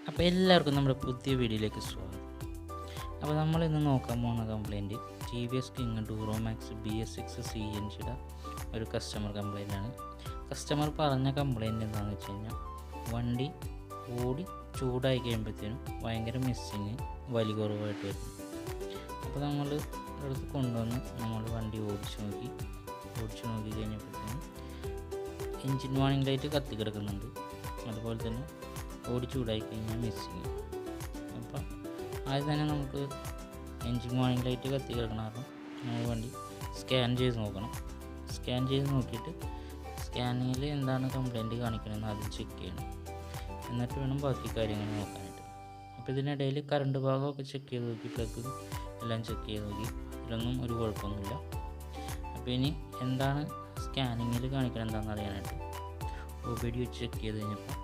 അപ്പോൾ എല്ലാവർക്കും നമ്മുടെ പുതിയ വീഡിയോയിലേക്ക് സ്വാഗതം. അപ്പോൾ നമ്മൾ ഇന്ന് നോക്കാൻ പോകുന്ന complaint T V S King Duramax BS6 CNGയുടെ ഒരു കസ്റ്റമർ കംപ്ലയിൻ്റാണ്. കസ്റ്റമർ പറഞ്ഞ കംപ്ലയിൻറ്റ് എന്താണെന്ന് വെച്ച് കഴിഞ്ഞാൽ വണ്ടി ഓടി ചൂടായി കഴിയുമ്പോഴത്തേനും ഭയങ്കര മിസ്സിങ് വലി കുറവായിട്ട് വരും. അപ്പോൾ നമ്മൾ അടുത്ത് കൊണ്ടുവന്ന് നമ്മൾ വണ്ടി ഓടിച്ചു നോക്കി കഴിഞ്ഞപ്പോഴത്തേനും എൻജിൻ വാണിംഗ് ലൈറ്റ് കത്തി കിടക്കുന്നുണ്ട്. അതുപോലെ തന്നെ ഓടി ചൂടായി കഴിഞ്ഞാൽ മിസ്സിങ്. അപ്പം ആദ്യം തന്നെ നമുക്ക് എൻജിൻ വാണിംഗ് ലൈറ്റ് കത്തി കിടക്കണ കാരണം നമ്മൾ വണ്ടി സ്കാൻ ചെയ്ത് നോക്കണം. സ്കാൻ ചെയ്ത് നോക്കിയിട്ട് സ്കാനിങ്ങിൽ എന്താണ് കംപ്ലയിൻറ്റ് കാണിക്കണമെന്ന് ആദ്യം ചെക്ക് ചെയ്യണം. എന്നിട്ട് വേണം ബാക്കി കാര്യങ്ങൾ നോക്കാനായിട്ട്. അപ്പോൾ ഇതിനിടയിൽ കറണ്ട് ഭാഗമൊക്കെ ചെക്ക് ചെയ്ത് നോക്കി, പ്ലഗ് എല്ലാം ചെക്ക് ചെയ്ത് നോക്കി, ഇതിലൊന്നും ഒരു കുഴപ്പമൊന്നുമില്ല. അപ്പോൾ ഇനി എന്താണ് സ്കാനിങ്ങിൽ കാണിക്കണം എന്താണെന്ന് അറിയാനായിട്ട് OBD വെച്ച് ചെക്ക് ചെയ്ത് കഴിഞ്ഞപ്പോൾ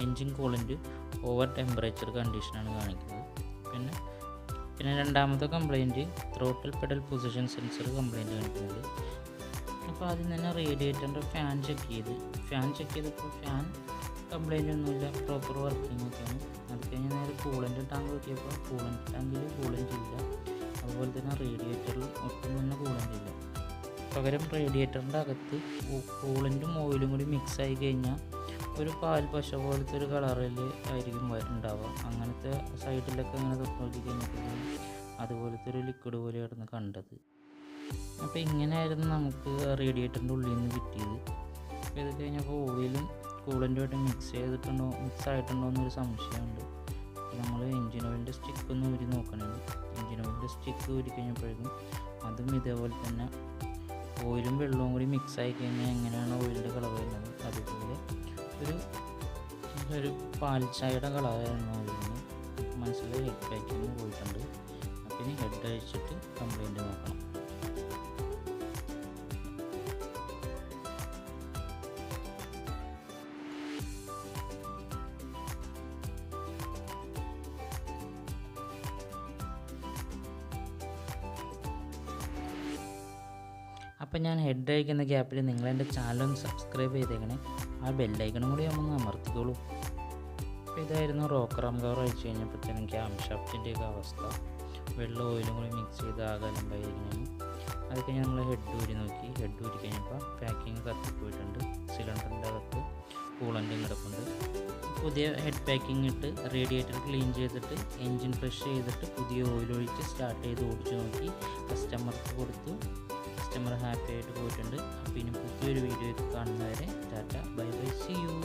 എൻജിൻ കൂളൻ്റ് ഓവർ ടെമ്പറേച്ചർ കണ്ടീഷനാണ് കാണിക്കുന്നത്. പിന്നെ രണ്ടാമത്തെ complaint throttle pedal position sensor complaint കാണിക്കുന്നുണ്ട്. അപ്പോൾ ആദ്യം തന്നെ റേഡിയേറ്ററിൻ്റെ ഫാൻ ചെക്ക് ചെയ്തപ്പോൾ ഫാൻ കംപ്ലയിൻ്റ് ഒന്നുമില്ല, പ്രോപ്പർ വർക്കിംഗ് ഒക്കെയാണ്. അത് കഴിഞ്ഞ് നേരെ കൂളൻ്റ് ടാങ്ക് നോക്കിയപ്പോൾ കൂളൻ്റ് ടാങ്കിൽ കൂളൻ്റ് ഇല്ല. അതുപോലെ തന്നെ റേഡിയേറ്ററിൽ ഒട്ടും തന്നെ കൂളൻ്റ് ഇല്ല. പകരം റേഡിയേറ്ററിൻ്റെ അകത്ത് കൂളൻ്റും ഓയിലും കൂടി മിക്സായി കഴിഞ്ഞാൽ ഒരു പാൽ പശ പോലത്തെ ഒരു കളറിൽ ആയിരിക്കും ഉണ്ടാവുക. അങ്ങനത്തെ സൈഡിലൊക്കെ അങ്ങനെ തൊട്ട് നോക്കി കഴിഞ്ഞപ്പോൾ അതുപോലത്തെ ഒരു ലിക്വിഡ് പോലെയായിരുന്നു കണ്ടത്. അപ്പോൾ ഇങ്ങനെയായിരുന്നു നമുക്ക് റേഡിയേറ്ററിൻ്റെ ഉള്ളിൽ നിന്ന് കിട്ടിയത്. അപ്പോൾ ഇത് കഴിഞ്ഞപ്പോൾ ഓയിലും കൂളൻ്റുമായിട്ട് മിക്സ് ആയിട്ടുണ്ടോ എന്നൊരു സംശയമുണ്ട്. അപ്പോൾ നമ്മൾ എൻജിൻ ഓയിലിൻ്റെ സ്റ്റിക്ക് ഒന്ന് ഊരി നോക്കണുണ്ട്. എൻജിൻ ഓയിലിൻ്റെ സ്റ്റിക്ക് ഊരി കഴിഞ്ഞപ്പോഴേക്കും അതും ഇതേപോലെ തന്നെ ഓയിലും വെള്ളവും കൂടി മിക്സായി കഴിഞ്ഞാൽ എങ്ങനെയാണ് ഓയിലിൻ്റെ കളർ വരുന്നത് അതുപോലെ ഒരു പാൽച്ചായയുടെ കളറായിരുന്നു ഓയിലിന്. മനസ്സിലായി ഹെഡ് പാക്കിങ് പോയിട്ടുണ്ട്. അപ്പം ഇനി ഹെഡ് അഴിച്ചിട്ട് കംപ്ലയിൻറ്റ് നോക്കണം. അപ്പം ഞാൻ ഹെഡ് അയക്കുന്ന ഗ്യാപ്പിൽ നിങ്ങളെൻ്റെ ചാനലൊന്ന് സബ്സ്ക്രൈബ് ചെയ്തേക്കണേ. ആ ബെല്ലൈക്കണും കൂടി ഒന്ന് അമർത്തിക്കോളൂ. അപ്പോൾ ഇതായിരുന്നു റോക്കർ ആം കവർ അഴിച്ചു കഴിഞ്ഞപ്പോഴത്തേനും ക്യാം ഷാഫ്റ്റിൻ്റെയൊക്കെ അവസ്ഥ. വെള്ളം ഓയിലും കൂടി മിക്സ് ചെയ്ത് ആകെ അലമ്പായിരിക്കണം. അത് കഴിഞ്ഞ് നമ്മൾ ഹെഡ് ഊരി നോക്കി. ഹെഡ് ഊരി കഴിഞ്ഞപ്പോൾ പാക്കിങ് കത്തിപ്പോയിട്ടുണ്ട്. സിലിണ്ടറിൻ്റെ അകത്ത് കൂളൻ്റും കിടപ്പുണ്ട്. പുതിയ ഹെഡ് പാക്കിങ് ഇട്ട് റേഡിയേറ്റർ ക്ലീൻ ചെയ്തിട്ട് എൻജിൻ ഫ്രഷ് ചെയ്തിട്ട് പുതിയ ഓയിൽ ഒഴിച്ച് സ്റ്റാർട്ട് ചെയ്ത് ഓടിച്ചു നോക്കി. കസ്റ്റമർക്ക് കൊടുത്തു. കസ്റ്റമർ ഹാപ്പി ആയിട്ട് പോയിട്ടുണ്ട്. അപ്പോൾ ഇനി പുതിയൊരു വീഡിയോ കാണുന്നവരെ tata, bye bye, see U.